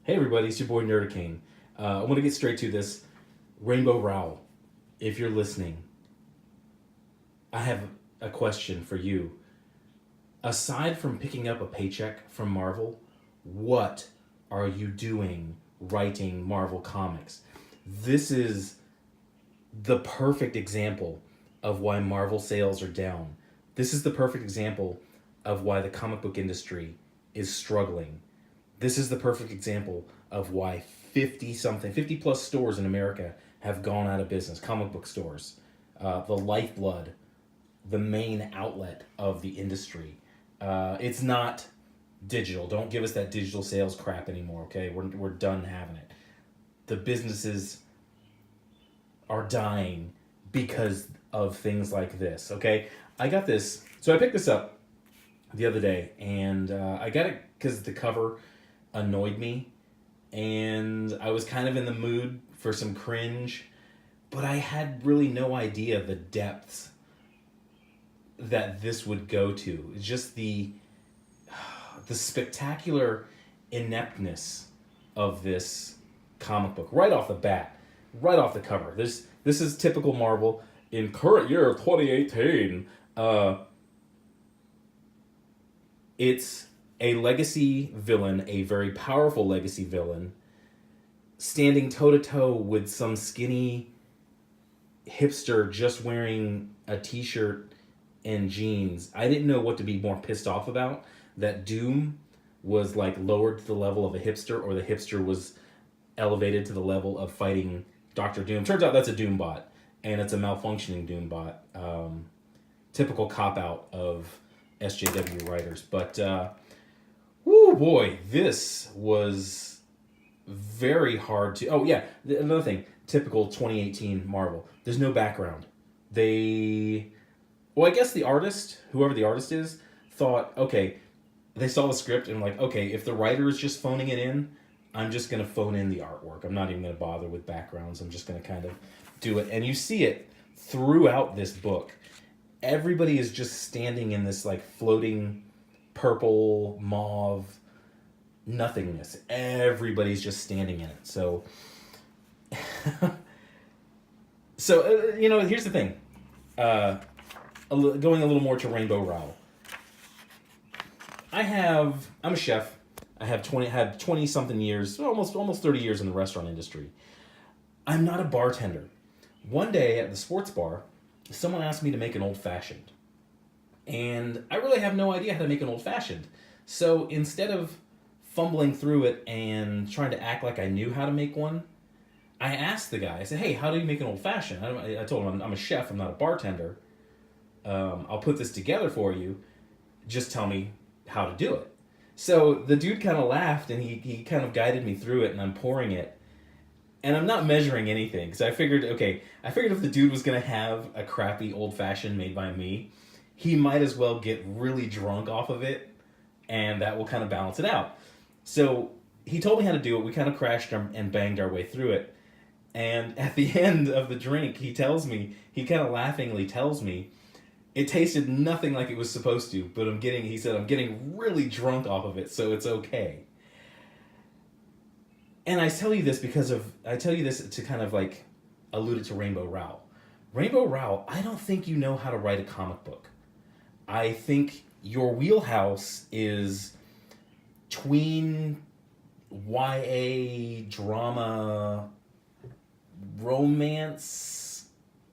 Hey everybody, it's your boy Nerdicane. I want to get straight to this. Rainbow Rowell, if you're listening, I have a question for you. Aside from picking up a paycheck from Marvel, what are you doing writing Marvel comics? This is the perfect example of why Marvel sales are down. This is the perfect example of why the comic book industry is struggling. This is the perfect example of why 50 plus stores in America have gone out of business, comic book stores. The lifeblood, the main outlet of the industry. It's not digital. Don't give us that digital sales crap anymore, okay? We're done having it. The businesses are dying because of things like this, okay? I got this. So I picked this up the other day, and I got it because the cover annoyed me, and I was kind of in the mood for some cringe, but I had really no idea the depths that this would go to. It's just the spectacular ineptness of this comic book right off the bat, right off the cover. This is typical Marvel in current year of 2018. It's a legacy villain, a very powerful legacy villain, standing toe to toe with some skinny hipster just wearing a t-shirt and jeans. I didn't know what to be more pissed off about. That Doom was like lowered to the level of a hipster, or the hipster was elevated to the level of fighting Doctor Doom. Turns out that's a Doom bot, and it's a malfunctioning Doom bot. Typical cop out of SJW writers, but whoo boy, this was very hard to. Oh yeah, another thing, typical 2018 Marvel. There's no background. Well, I guess the artist, whoever the artist is, thought, okay, they saw the script and like, okay, if the writer is just phoning it in, I'm just gonna phone in the artwork. I'm not even gonna bother with backgrounds. I'm just gonna kind of do it, and you see it throughout this book. Everybody is just standing in this like floating purple mauve nothingness. Everybody's just standing in it. So here's the thing. Going a little more to Rainbow Rowell. I'm a chef. I have 20 something years, almost 30 years in the restaurant industry. I'm not a bartender. One day at the sports bar, someone asked me to make an old fashioned. And I really have no idea how to make an old fashioned. So instead of fumbling through it and trying to act like I knew how to make one, I asked the guy, I said, hey, how do you make an old fashioned? I told him, I'm a chef, I'm not a bartender. I'll put this together for you. Just tell me how to do it. So the dude kind of laughed, and he kind of guided me through it, and I'm pouring it. And I'm not measuring anything, because I figured if the dude was going to have a crappy old-fashioned made by me, he might as well get really drunk off of it, and that will kind of balance it out. So he told me how to do it. We kind of crashed and banged our way through it. And at the end of the drink, he kind of laughingly tells me, it tasted nothing like it was supposed to, but I'm getting really drunk off of it, so it's okay. And I tell you this to kind of like allude it to Rainbow Rowell. Rainbow Rowell, I don't think you know how to write a comic book. I think your wheelhouse is tween, YA, drama, romance,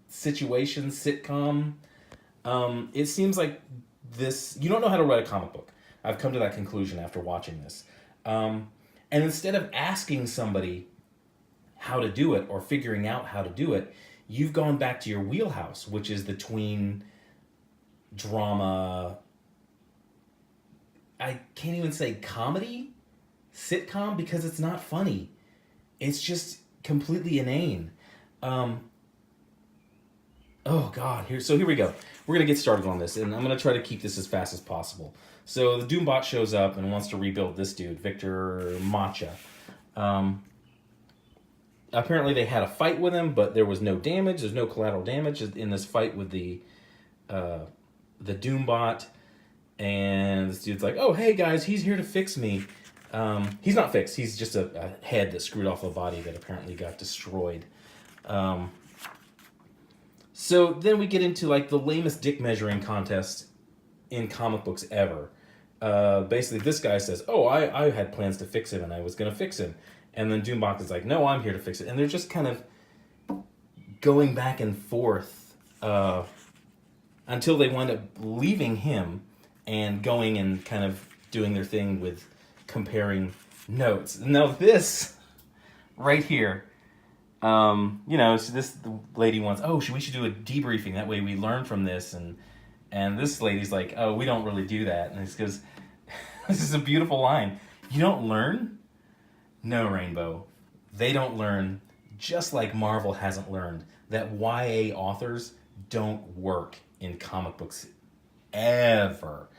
situation, sitcom. It seems like this, you don't know how to write a comic book. I've come to that conclusion after watching this. And instead of asking somebody how to do it or figuring out how to do it, you've gone back to your wheelhouse, which is the tween, drama, I can't even say comedy, sitcom, because it's not funny. It's just completely inane. Oh God, here we go. We're gonna get started on this, and I'm gonna try to keep this as fast as possible. So the Doombot shows up and wants to rebuild this dude, Victor Macha. Apparently they had a fight with him, but there was no damage. There's no collateral damage in this fight with the Doombot. And this dude's like, oh, hey guys, he's here to fix me. He's not fixed. He's just a head that screwed off a body that apparently got destroyed. So then we get into like the lamest dick measuring contest in comic books ever. Basically, this guy says, "Oh, I had plans to fix him, and I was going to fix him," and then Doombot is like, "No, I'm here to fix it," and they're just kind of going back and forth until they wind up leaving him and going and kind of doing their thing with comparing notes. Now this right here, so this lady wants, we should do a debriefing. That way we learn from this. And this lady's like, oh, we don't really do that. And it's because this is a beautiful line. You don't learn? No, Rainbow. They don't learn, just like Marvel hasn't learned, that YA authors don't work in comic books ever.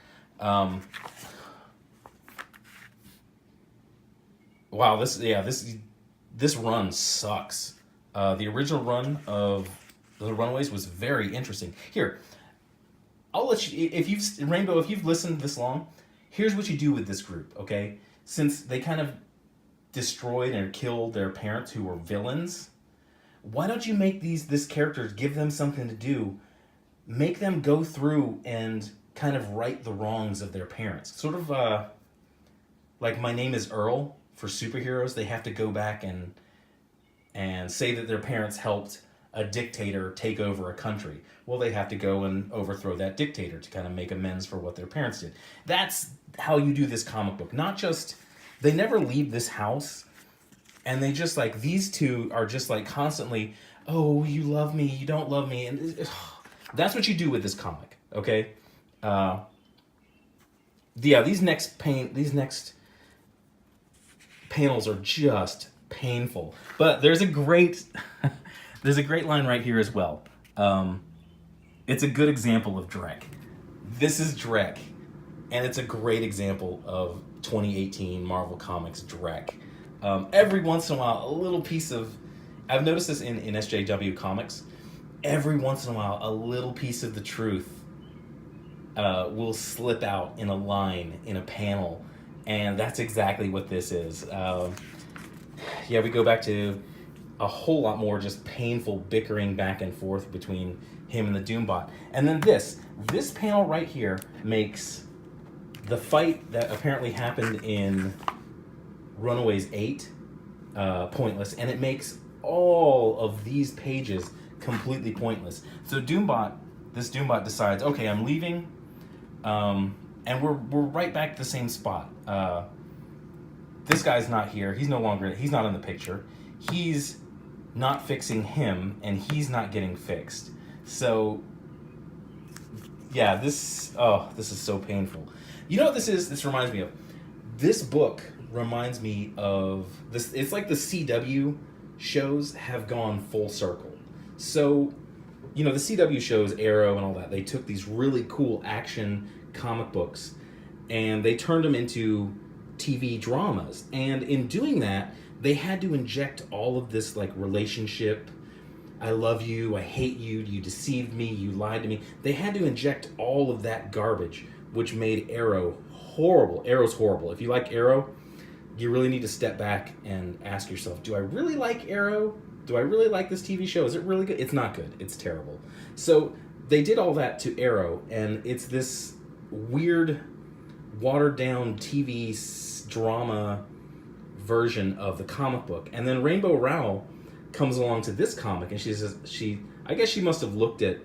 Wow, this run sucks. The original run of the Runaways was very interesting. Here, I'll let you, if you've listened this long, here's what you do with this group, okay? Since they kind of destroyed and killed their parents who were villains, why don't you make this characters, give them something to do, make them go through and kind of right the wrongs of their parents. Sort of like My Name is Earl for superheroes. They have to go back and say that their parents helped a dictator take over a country. Well, they have to go and overthrow that dictator to kind of make amends for what their parents did. That's how you do this comic book. Not just, they never leave this house, and they just like, these two are just like constantly, oh, you love me, you don't love me, and that's what you do with this comic, okay? These next panels are just painful. But there's a great line right here as well. It's a good example of Drek. This is Drek, and it's a great example of 2018 Marvel Comics Drek. Every once in a while, a little piece of, I've noticed this in SJW Comics, every once in a while, a little piece of the truth will slip out in a line, in a panel, and that's exactly what this is. We go back to a whole lot more just painful bickering back and forth between him and the Doombot. And then this panel right here makes the fight that apparently happened in Runaways 8 pointless, and it makes all of these pages completely pointless. So this Doombot decides, okay, I'm leaving, and we're right back to the same spot. This guy's not here. He's not in the picture. He's not fixing him, and he's not getting fixed. So, yeah, this is so painful. You know what this is? This reminds me of? This book reminds me of this. It's like the CW shows have gone full circle. So, the CW shows, Arrow and all that, they took these really cool action comic books and they turned them into TV dramas. And in doing that, they had to inject all of this like relationship. I love you, I hate you, you deceived me, you lied to me. They had to inject all of that garbage, which made Arrow horrible. Arrow's horrible. If you like Arrow, you really need to step back and ask yourself, do I really like Arrow? Do I really like this TV show? Is it really good? It's not good. It's terrible. So they did all that to Arrow, and it's this weird, watered-down TV drama version of the comic book. And then Rainbow Rowell comes along to this comic, and she says, I guess she must have looked at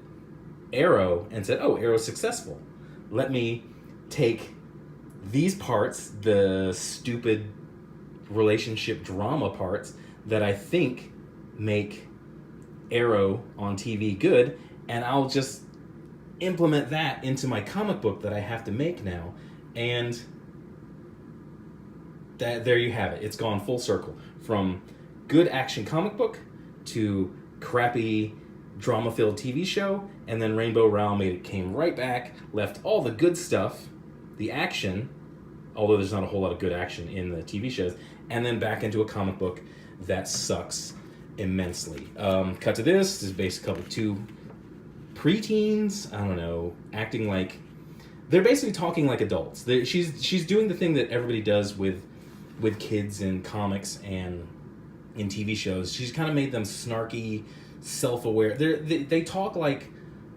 Arrow and said, oh, Arrow's successful. Let me take these parts, the stupid relationship drama parts that I think make Arrow on TV good, and I'll just implement that into my comic book that I have to make now. And there you have it. It's gone full circle from good action comic book to crappy drama-filled TV show, and then Rainbow Rowell came right back, left all the good stuff, the action, although there's not a whole lot of good action in the TV shows, and then back into a comic book that sucks immensely. Cut to this is basically two preteens, I don't know, acting like, they're basically talking like adults. She's doing the thing that everybody does with with kids in comics and in TV shows. She's kind of made them snarky, self-aware. They talk like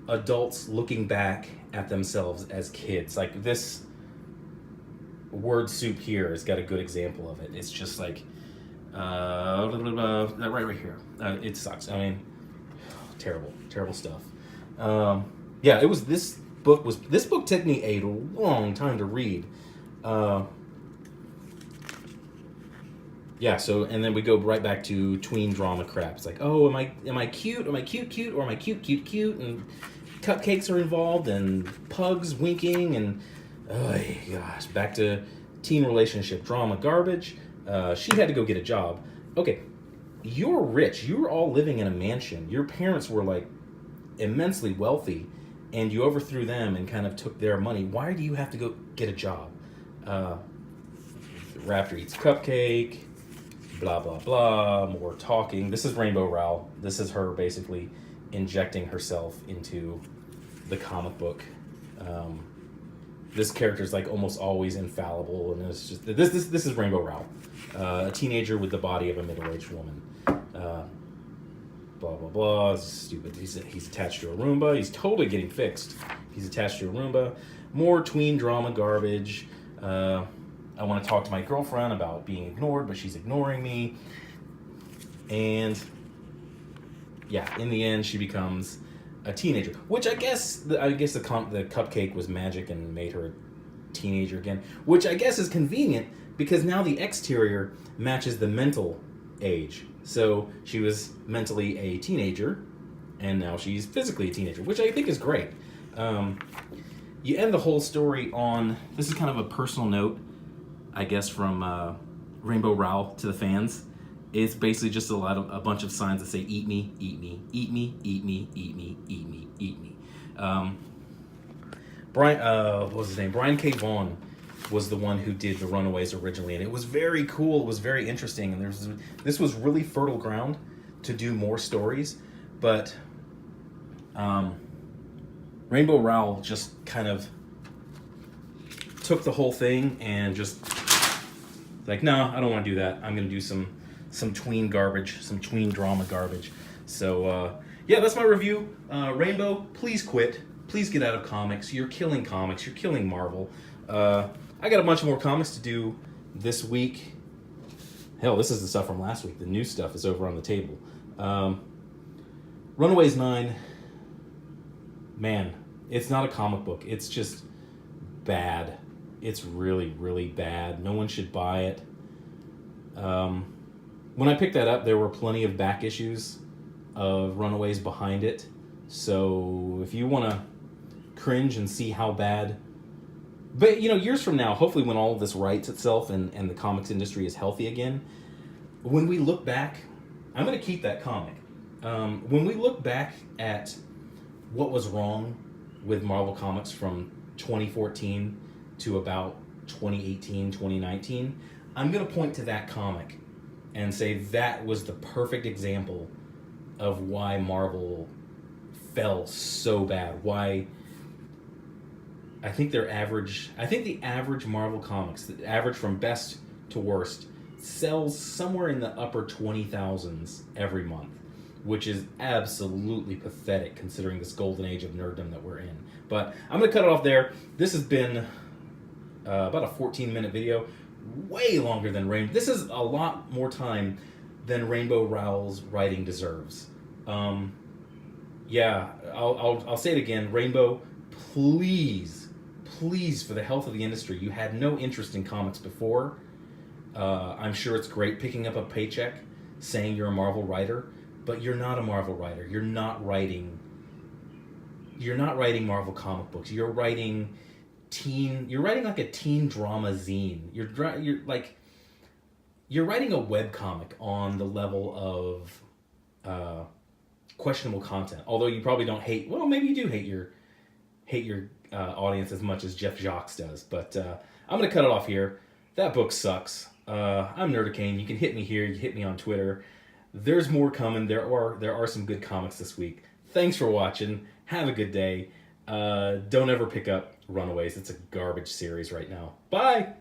adults looking back at themselves as kids. Like this word soup here has got a good example of it. It's just like right here. It sucks. I mean, terrible stuff. Yeah, it was this book took me a long time to read. Yeah, so and then we go right back to tween drama crap. It's like, oh, am I cute? Am I cute, or am I cute? And cupcakes are involved, and pugs winking, and oh gosh, back to teen relationship drama garbage. She had to go get a job. Okay, you're rich. You're all living in a mansion. Your parents were like immensely wealthy, and you overthrew them and kind of took their money. Why do you have to go get a job? Raptor eats cupcake. Blah, blah, blah, more talking. This is Rainbow Rowell. This is her basically injecting herself into the comic book. This character is like almost always infallible, and it's just this is Rainbow Rowell, a teenager with the body of a middle-aged woman. Blah, blah, blah. It's stupid. He's attached to a Roomba. He's totally getting fixed. He's attached to a Roomba. More tween drama garbage. I want to talk to my girlfriend about being ignored, but she's ignoring me. And yeah, in the end, she becomes a teenager, which I guess the cupcake was magic and made her a teenager again, which I guess is convenient because now the exterior matches the mental age. So she was mentally a teenager, and now she's physically a teenager, which I think is great. You end the whole story on, this is kind of a personal note, I guess, from Rainbow Rowell to the fans. It's basically just a bunch of signs that say "Eat me, eat me, eat me, eat me, eat me, eat me, eat me." What was his name? Brian K. Vaughan was the one who did the Runaways originally, and it was very cool. It was very interesting, and this was really fertile ground to do more stories. But Rainbow Rowell just kind of took the whole thing and just like, no, I don't want to do that. I'm going to do some tween garbage, some tween drama garbage. So, yeah, that's my review. Rainbow, please quit. Please get out of comics. You're killing comics. You're killing Marvel. I got a bunch more comics to do this week. Hell, this is the stuff from last week. The new stuff is over on the table. Runaways 9, man, it's not a comic book. It's just bad. It's really, really bad. No one should buy it. When I picked that up, there were plenty of back issues of Runaways behind it. So if you want to cringe and see how bad... But, years from now, hopefully when all of this rights itself and the comics industry is healthy again, when we look back, I'm going to keep that comic. When we look back at what was wrong with Marvel Comics from 2014 to about 2018, 2019, I'm going to point to that comic and say that was the perfect example of why Marvel fell so bad. Why I think the average Marvel comics, the average from best to worst, sells somewhere in the upper 20,000s every month, which is absolutely pathetic considering this golden age of nerddom that we're in. But I'm going to cut it off there. This has been about a 14-minute video, way longer than Rainbow. This is a lot more time than Rainbow Rowell's writing deserves. Yeah, I'll say it again. Rainbow, please, for the health of the industry, you had no interest in comics before. I'm sure it's great picking up a paycheck saying you're a Marvel writer, but you're not a Marvel writer. You're not writing Marvel comic books. You're writing like a teen drama zine. You're writing a webcomic on the level of questionable content. Although you probably don't hate, well, maybe you do hate your audience as much as Jeff Jacques does. But I'm going to cut it off here. That book sucks. I'm Nerdicane. You can hit me here. You can hit me on Twitter. There's more coming. There are some good comics this week. Thanks for watching. Have a good day. Don't ever pick up Runaways. It's a garbage series right now. Bye!